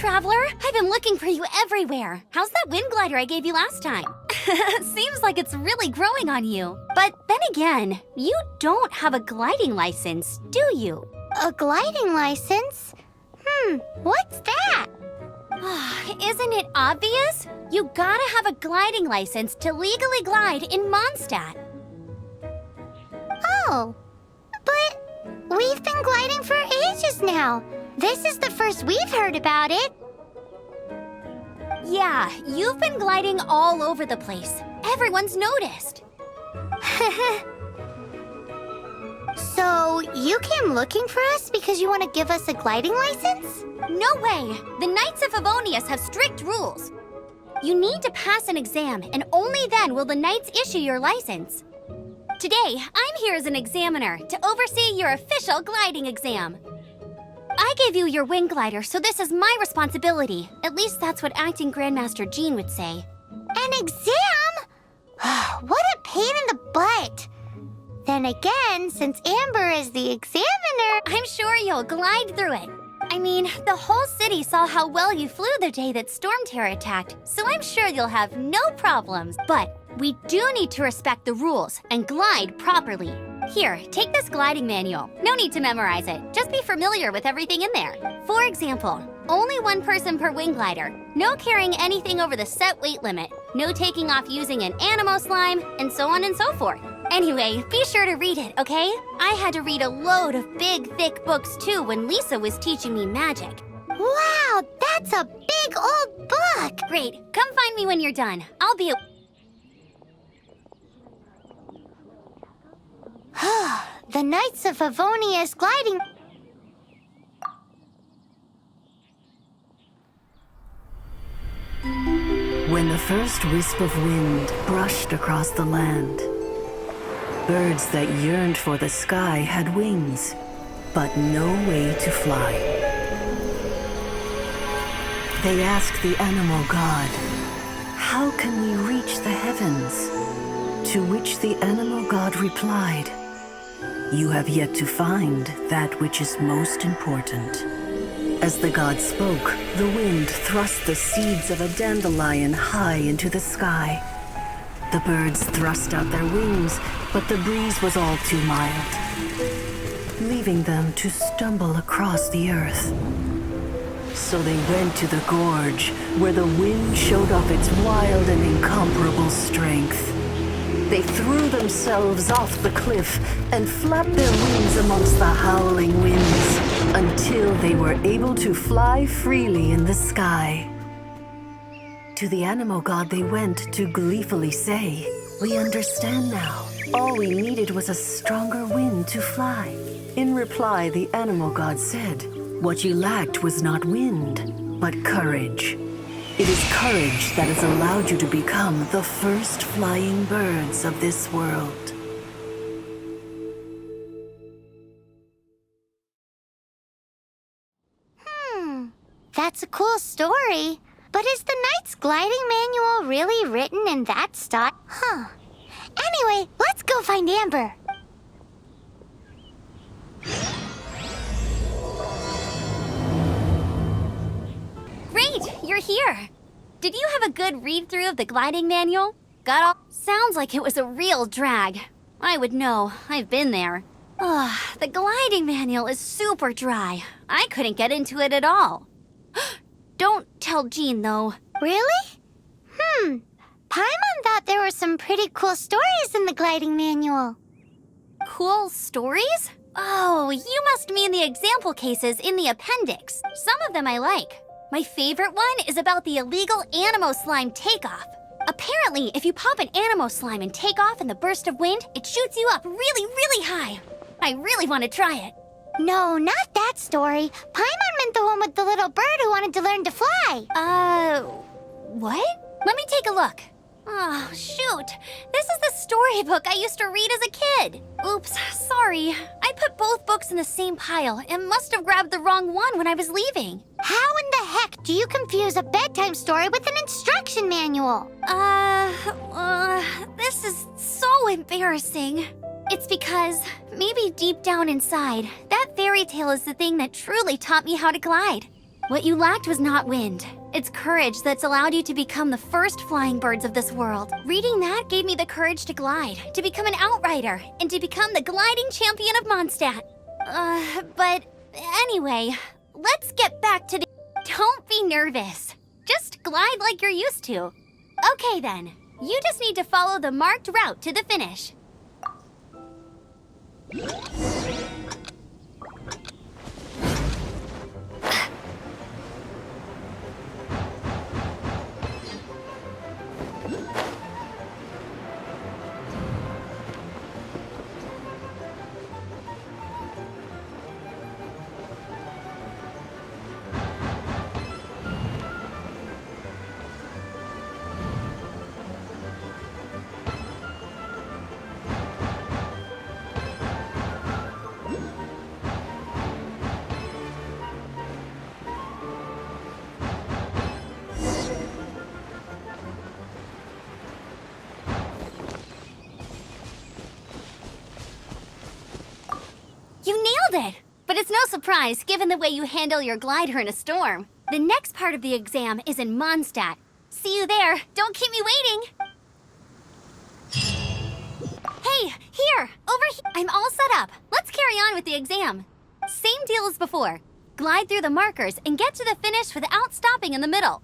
traveler. I've been looking for you everywhere. How's that wind glider I gave you last time? Seems like it's really growing on you. But then again, you don't have a gliding license, do you? A gliding license? What's that? Isn't it obvious? You gotta have a gliding license to legally glide in Mondstadt. Oh, but we've been gliding for ages now. This is the first we've heard about it. Yeah, you've been gliding all over the place. Everyone's noticed. So, you came looking for us because you want to give us a gliding license? No way! The Knights of Favonius have strict rules. You need to pass an exam, and only then will the Knights issue your license. Today, I'm here as an examiner to oversee your official gliding exam. I gave you your wing glider, so this is my responsibility. At least that's what Acting Grandmaster Jean would say. An exam? What a pain in the butt! Then again, since Amber is the examiner, I'm sure you'll glide through it. I mean, the whole city saw how well you flew the day that Storm Terror attacked, so I'm sure you'll have no problems. But we do need to respect the rules and glide properly. Here, take this gliding manual. No need to memorize it. Just be familiar with everything in there. For example, only one person per wing glider. No carrying anything over the set weight limit. No taking off using an animo slime, and so on and so forth. Anyway, be sure to read it, okay? I had to read a load of big, thick books too when Lisa was teaching me magic. wow, that's a big old book! Great, come find me when you're done. I'll be The Knights of Favonius gliding... When the first wisp of wind brushed across the land, birds that yearned for the sky had wings, but no way to fly. They asked the animal god, "How can we reach the heavens?" To which the animal god replied, "You have yet to find that which is most important." As the god spoke, the wind thrust the seeds of a dandelion high into the sky. The birds thrust out their wings, but the breeze was all too mild, leaving them to stumble across the earth. So they went to the gorge, where the wind showed off its wild and incomparable strength. They threw themselves off the cliff and flapped their wings amongst the howling winds until they were able to fly freely in the sky. To the animal god they went to gleefully say, "We understand now. All we needed was a stronger wind to fly." In reply, the animal god said, "What you lacked was not wind, but courage. It is courage that has allowed you to become the first flying birds of this world." That's a cool story. But is the Knight's gliding manual really written in that style? Anyway, let's go find Amber. Great, you're here. Did you have a good read-through of the gliding manual? Got all... Sounds like it was a real drag. I would know. I've been there. The gliding manual is super dry. I couldn't get into it at all. Don't tell Jean, though. Really? Paimon thought there were some pretty cool stories in the gliding manual. Cool stories? Oh, you must mean the example cases in the appendix. Some of them I like. My favorite one is about the illegal animo slime takeoff. Apparently, if you pop an animo slime and take off in the burst of wind, it shoots you up really, really high. I really want to try it. No, not that story. Paimon meant the one with the little bird who wanted to learn to fly. What? Let me take a look. Oh, shoot. This is the storybook I used to read as a kid. Oops, sorry. I put both books in the same pile and must have grabbed the wrong one when I was leaving. How in the heck do you confuse a bedtime story with an instruction manual? This is so embarrassing. It's because, maybe deep down inside, that fairy tale is the thing that truly taught me how to glide. What you lacked was not wind. It's courage that's allowed you to become the first flying birds of this world. Reading that gave me the courage to glide, to become an outrider, and to become the gliding champion of Mondstadt. But anyway, let's get back to the... Don't be nervous. Just glide like you're used to. Okay then, you just need to follow the marked route to the finish. You nailed it! But it's no surprise, given the way you handle your glider in a storm. The next part of the exam is in Mondstadt. See you there. Don't keep me waiting. Hey, here! Over here! I'm all set up. Let's carry on with the exam. Same deal as before. Glide through the markers and get to the finish without stopping in the middle.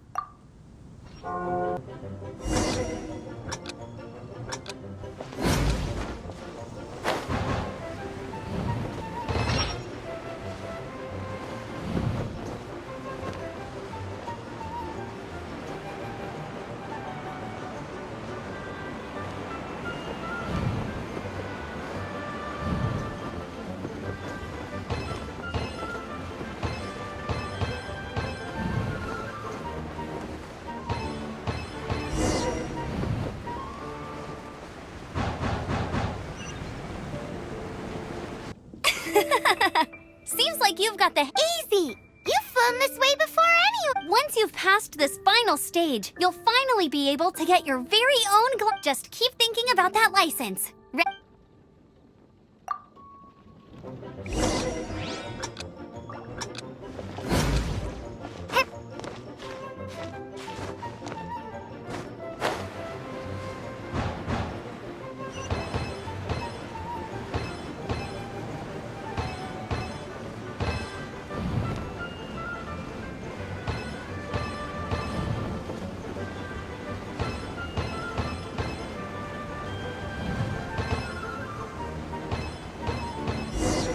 Seems like you've got the... Easy! You've flown this way before anyone. Once you've passed this final stage, you'll finally be able to get your very own Just keep thinking about that license.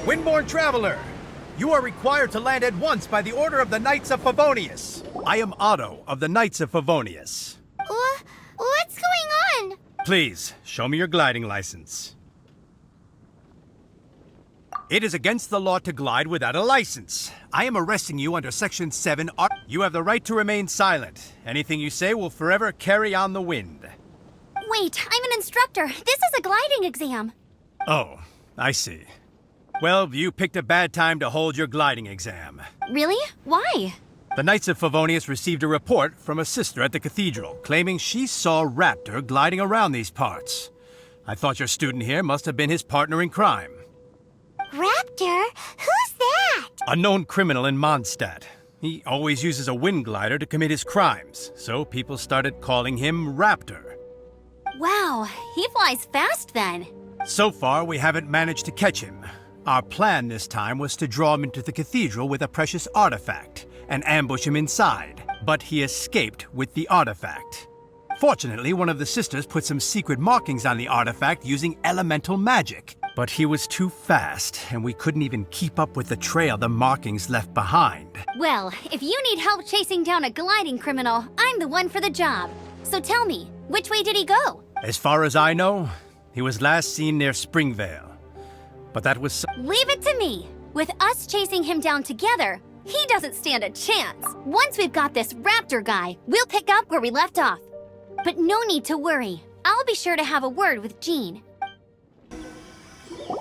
Windborne Traveler, you are required to land at once by the order of the Knights of Favonius. I am Otto of the Knights of Favonius. What's going on? Please, show me your gliding license. It is against the law to glide without a license. I am arresting you under Section 7. You have the right to remain silent. Anything you say will forever carry on the wind. Wait, I'm an instructor. This is a gliding exam. Oh, I see. Well, you picked a bad time to hold your gliding exam. Really? Why? The Knights of Favonius received a report from a sister at the cathedral claiming she saw Raptor gliding around these parts. I thought your student here must have been his partner in crime. Raptor? Who's that? A known criminal in Mondstadt. He always uses a wind glider to commit his crimes, so people started calling him Raptor. Wow, he flies fast then. So far, we haven't managed to catch him. Our plan this time was to draw him into the cathedral with a precious artifact and ambush him inside, but he escaped with the artifact. Fortunately, one of the sisters put some secret markings on the artifact using elemental magic, but he was too fast and we couldn't even keep up with the trail the markings left behind. Well, if you need help chasing down a gliding criminal, I'm the one for the job. So tell me, which way did he go? As far as I know, he was last seen near Springvale. But that was... Leave it to me! With us chasing him down together, he doesn't stand a chance. Once we've got this Raptor guy, we'll pick up where we left off. But no need to worry. I'll be sure to have a word with Jean.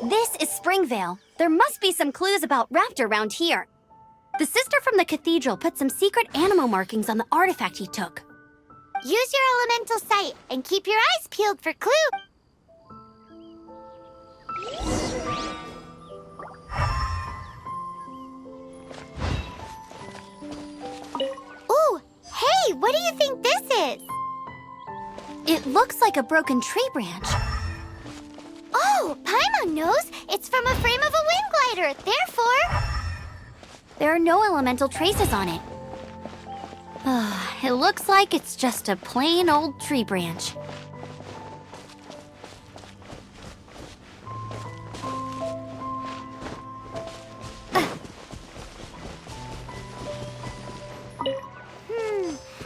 This is Springvale. There must be some clues about Raptor around here. The sister from the cathedral put some secret animal markings on the artifact he took. Use your elemental sight and keep your eyes peeled for clues. what do you think this is? It looks like a broken tree branch. Oh, Paimon knows. It's from a frame of a wind glider. Therefore... There are no elemental traces on it. It looks like it's just a plain old tree branch.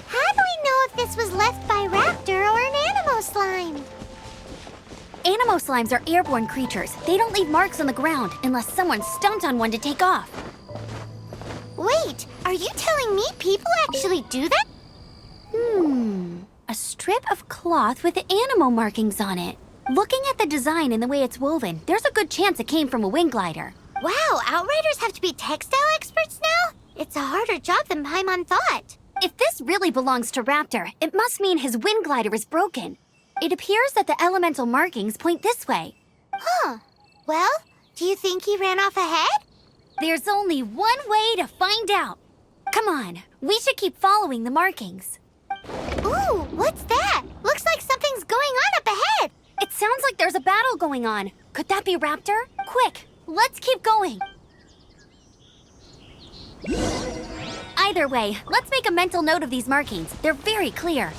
How do we know if this was left by Raptor or an Animo slime? Animo slimes are airborne creatures. They don't leave marks on the ground unless someone stomped on one to take off. Wait, are you telling me people actually do that? A strip of cloth with animo markings on it. Looking at the design and the way it's woven, there's a good chance it came from a wind glider. Wow, Outriders have to be textile experts now? It's a harder job than Paimon thought. If this really belongs to Raptor, it must mean his wind glider is broken. It appears that the elemental markings point this way. Huh. Well, do you think he ran off ahead? There's only one way to find out. Come on, we should keep following the markings. Ooh, what's that? Looks like something's going on up ahead. It sounds like there's a battle going on. Could that be Raptor? Quick, let's keep going. Either way, let's make a mental note of these markings. They're very clear.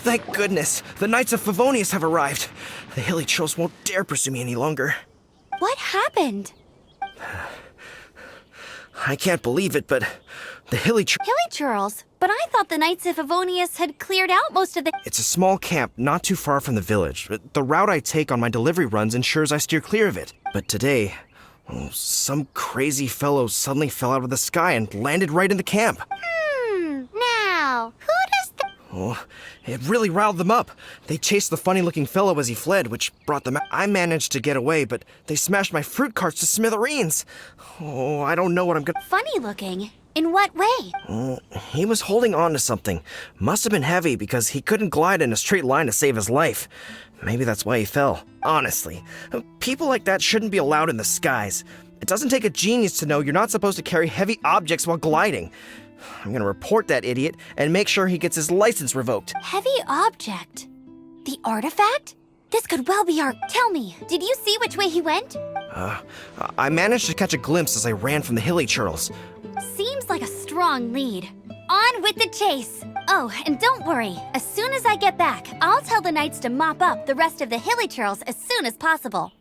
Thank goodness, the Knights of Favonius have arrived. The hilly trolls won't dare pursue me any longer. What happened? I can't believe it, but the hilly Churls? But I thought the Knights of Favonius had cleared out most of the... It's a small camp not too far from the village. The route I take on my delivery runs ensures I steer clear of it. But today, some crazy fellow suddenly fell out of the sky and landed right in the camp. Now, who does the... Oh, it really riled them up. They chased the funny-looking fellow as he fled, which brought them out. I managed to get away, but they smashed my fruit carts to smithereens. Oh, I don't know what I'm gonna... Funny looking? In what way? He was holding on to something. Must have been heavy because he couldn't glide in a straight line to save his life. Maybe that's why he fell. Honestly, people like that shouldn't be allowed in the skies. It doesn't take a genius to know you're not supposed to carry heavy objects while gliding. I'm gonna report that idiot and make sure he gets his license revoked. Heavy object? The artifact? This could well be our... Tell me, did you see which way he went? I managed to catch a glimpse as I ran from the hilly churls. Seems like a strong lead. On with the chase! Oh, and don't worry. As soon as I get back, I'll tell the knights to mop up the rest of the hilly churls as soon as possible.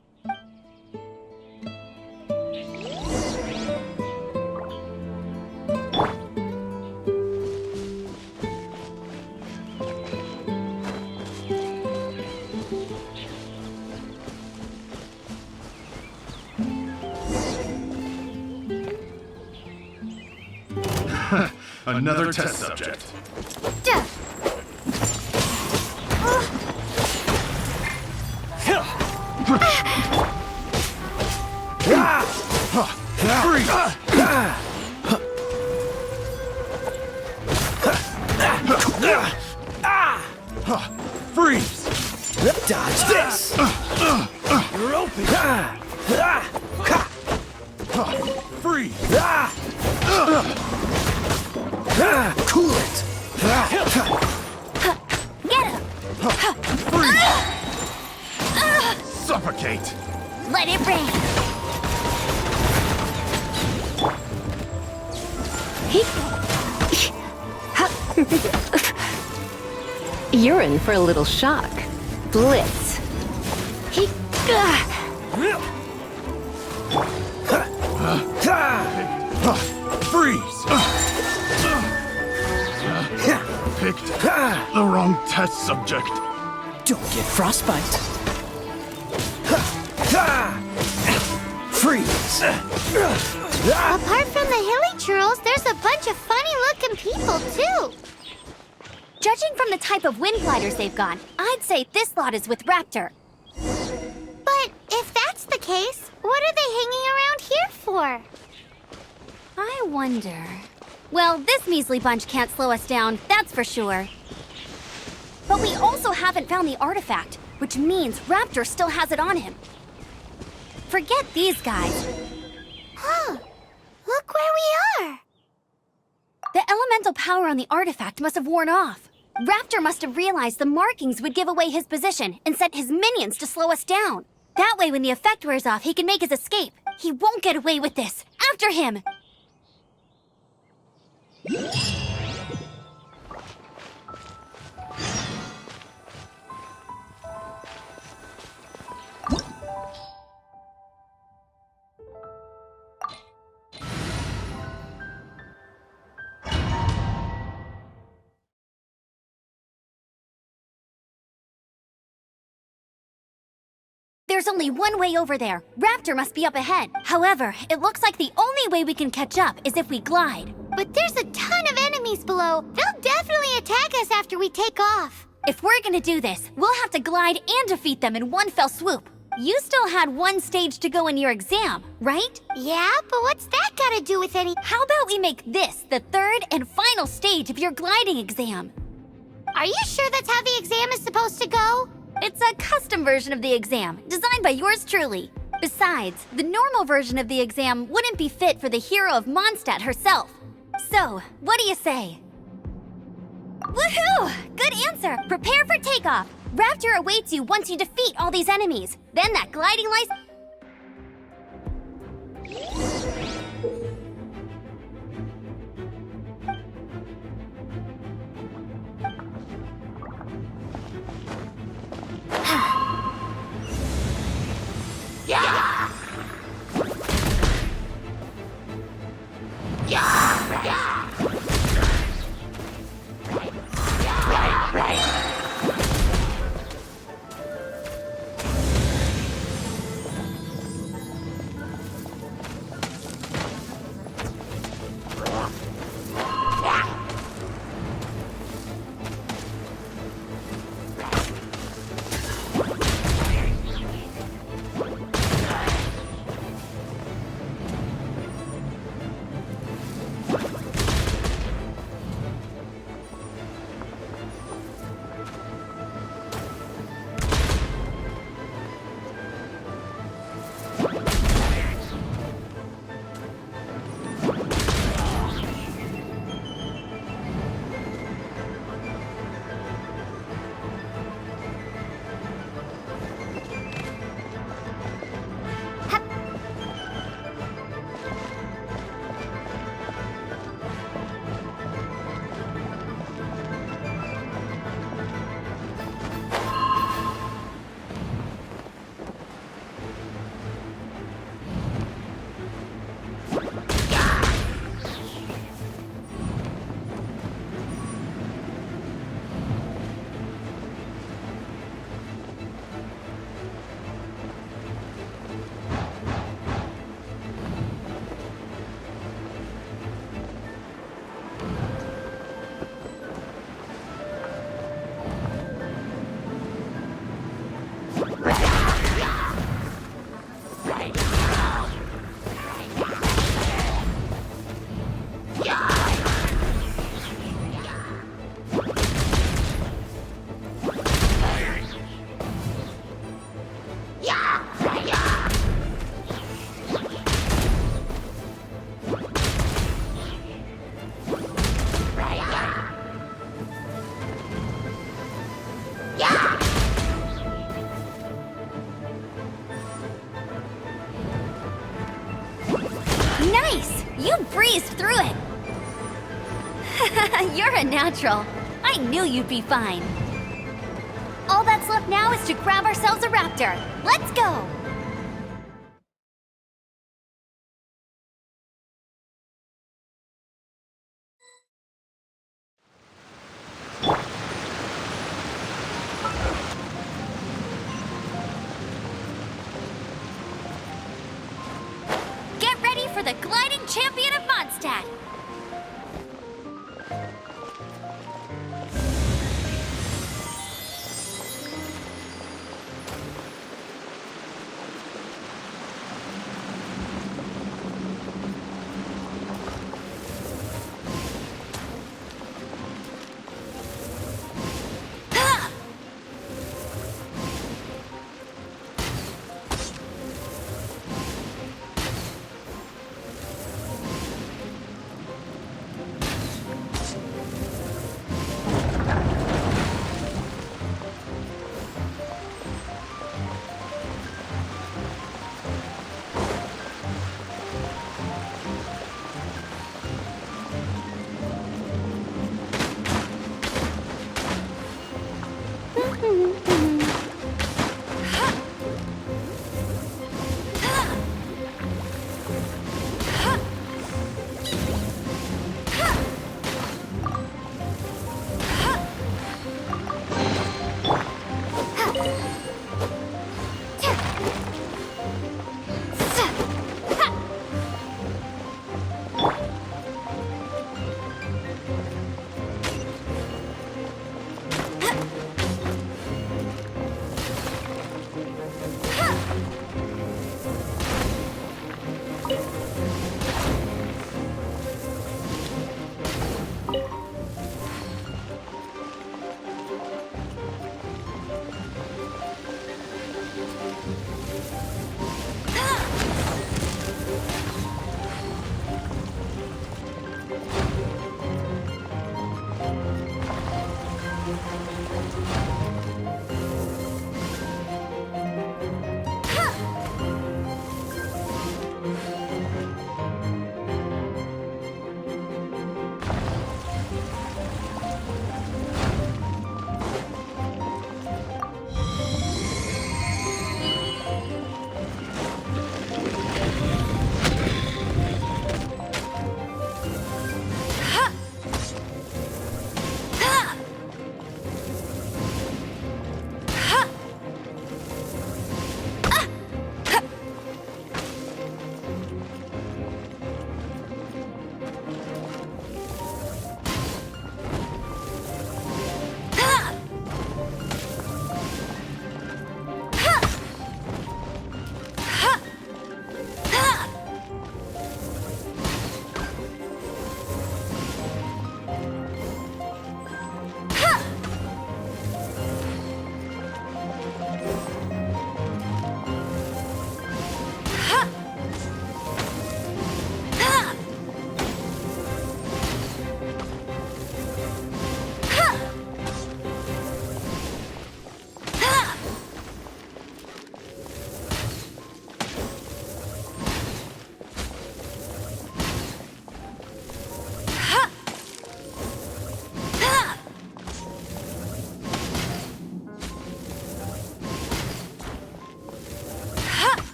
Another test subject. Freeze! Dodge this! You're open! Freeze! Cool it! Get him! Suffocate! Let it rain! You're in for a little shock. Blitz. Freeze! Picked the wrong test subject. Don't get frostbite. Freeze! Apart from the hilly churls, there's a bunch of funny-looking people, too. Judging from the type of wind gliders they've got, I'd say this lot is with Raptor. But if that's the case, what are they hanging around here for? I wonder... Well, this measly bunch can't slow us down, that's for sure. But we also haven't found the artifact, which means Raptor still has it on him. Forget these guys. Huh. Look where we are. The elemental power on the artifact must have worn off. Raptor must have realized the markings would give away his position and sent his minions to slow us down. That way, when the effect wears off, he can make his escape. He won't get away with this. After him! There's only one way over there. Raptor must be up ahead. However, it looks like the only way we can catch up is if we glide. But there's a ton of enemies below. They'll definitely attack us after we take off. If we're gonna do this, we'll have to glide and defeat them in one fell swoop. You still had one stage to go in your exam, right? Yeah, but what's that got to do with any... How about we make this the third and final stage of your gliding exam? Are you sure that's how the exam is supposed to go? It's a custom version of the exam, designed by yours truly. Besides, the normal version of the exam wouldn't be fit for the hero of Mondstadt herself. So, what do you say? Woohoo! Good answer! Prepare for takeoff! Raptor awaits you once you defeat all these enemies. Then that gliding license... Nice! You breezed through it! You're a natural. I knew you'd be fine. All that's left now is to grab ourselves a raptor. Let's go! champion of Mondstadt.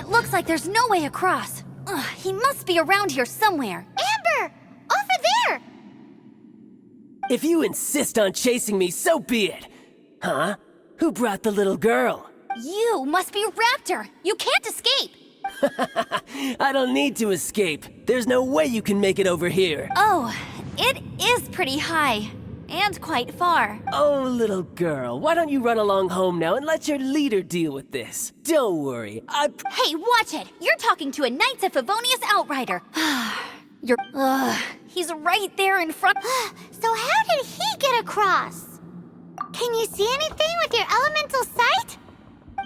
It looks like there's no way across. Ugh, he must be around here somewhere. Amber! Over there! If you insist on chasing me, so be it. Huh? Who brought the little girl? You must be Raptor. You can't escape. I don't need to escape. There's no way you can make it over here. Oh, it is pretty high. And quite far. Oh, little girl, why don't you run along home now and let your leader deal with this? Don't worry, Hey, watch it! You're talking to a Knights of Favonius outrider. He's right there in front. So how did he get across? Can you see anything with your elemental sight?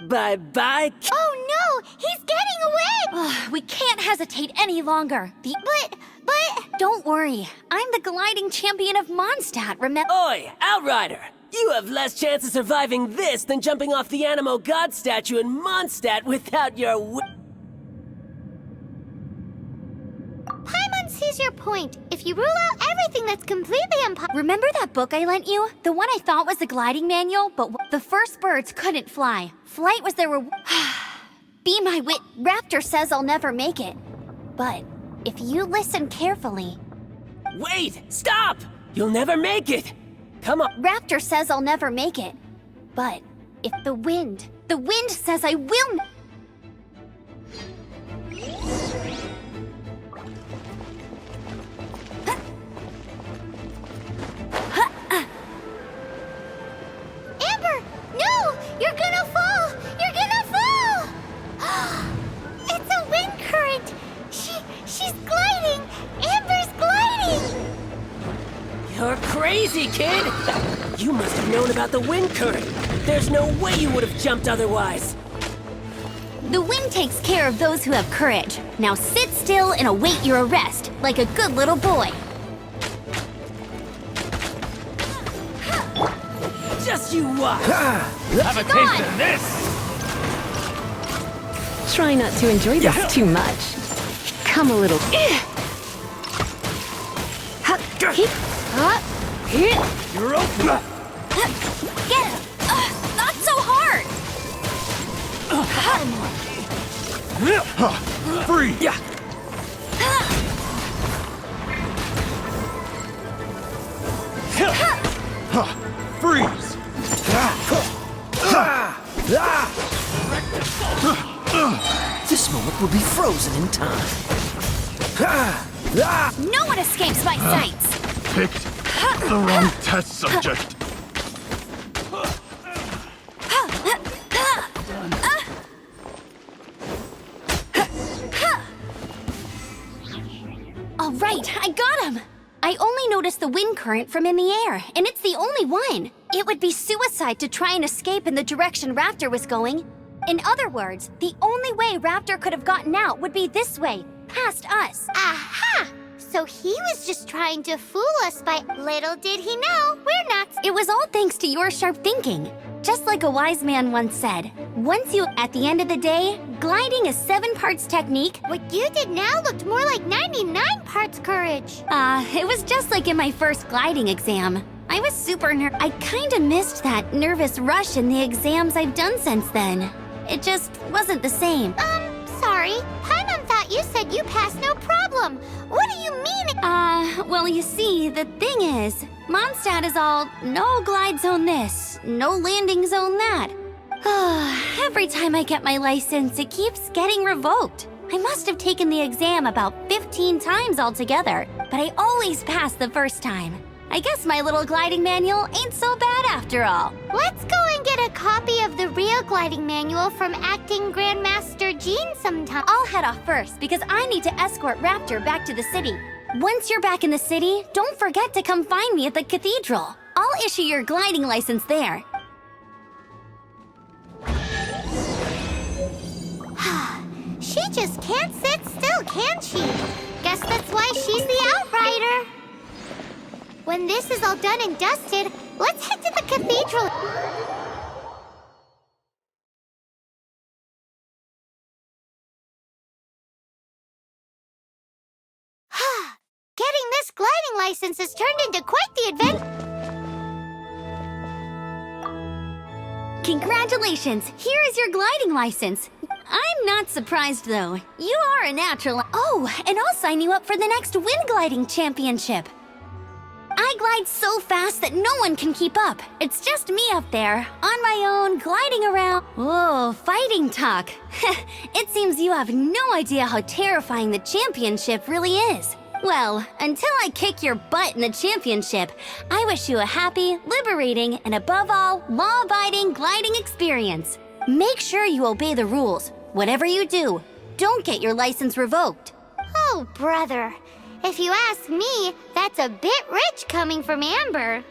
Bye-bye. Oh no! He's getting away! We can't hesitate any longer. But... Don't worry. I'm the gliding champion of Mondstadt, remember? Oi, outrider! You have less chance of surviving this than jumping off the Animo God statue in Mondstadt without your Paimon sees your point. If you rule out everything that's completely impossible... Remember that book I lent you? The one I thought was the gliding manual, but the first birds couldn't fly. Flight was their Be my wit. Raptor says I'll never make it. But if you listen carefully... Wait! Stop! You'll never make it! Come on! Raptor says I'll never make it. But if the wind says I will... Amber! No! You're gonna fall! You're gonna fall! It's a wind current! She's gliding! Amber's gliding! You're crazy, kid! You must have known about the wind current. There's no way you would have jumped otherwise. The wind takes care of those who have courage. Now sit still and await your arrest, like a good little boy. Just you watch! Have a taste of this! Try not to enjoy this too much. Come a little. You're open! Get him! Not so hard! Free! Freeze! This moment will be frozen in time. No one escapes my sights! Picked the wrong test subject. All right, I got him! I only noticed the wind current from in the air, and it's the only one. It would be suicide to try and escape in the direction Raptor was going. In other words, the only way Raptor could have gotten out would be this way, past us. Aha! So he was just trying to fool us by... Little did he know, we're nuts. It was all thanks to your sharp thinking. Just like a wise man once said, at the end of the day, gliding is 7 parts technique. What you did now looked more like 99 parts courage. It was just like in my first gliding exam. I was super I kinda missed that nervous rush in the exams I've done since then. It just wasn't the same. Sorry. Paimon thought you said you passed no problem. What do you mean? Well, you see, the thing is, Mondstadt is all no glide zone this, no landing zone that. Every time I get my license, it keeps getting revoked. I must have taken the exam about 15 times altogether, but I always pass the first time. I guess my little gliding manual ain't so bad after all. Let's go and get a copy of the real gliding manual from Acting Grandmaster Jean sometime. I'll head off first because I need to escort Raptor back to the city. Once you're back in the city, don't forget to come find me at the cathedral. I'll issue your gliding license there. She just can't sit still, can she? Guess that's why she's the outrider. When this is all done and dusted, let's head to the cathedral. Getting this gliding license has turned into quite the adventure. Congratulations! Here is your gliding license. I'm I'm not surprised, though. You are a natural. Oh, and I'll sign you up for the next wind gliding championship. I glide so fast that no one can keep up. It's just me up there, on my own, gliding around. Whoa, fighting talk. It seems you have no idea how terrifying the championship really is. Well, until I kick your butt in the championship, I wish you a happy, liberating, and above all, law-abiding gliding experience. Make sure you obey the rules. Whatever you do, don't get your license revoked. Oh, brother. If you ask me, that's a bit rich coming from Amber.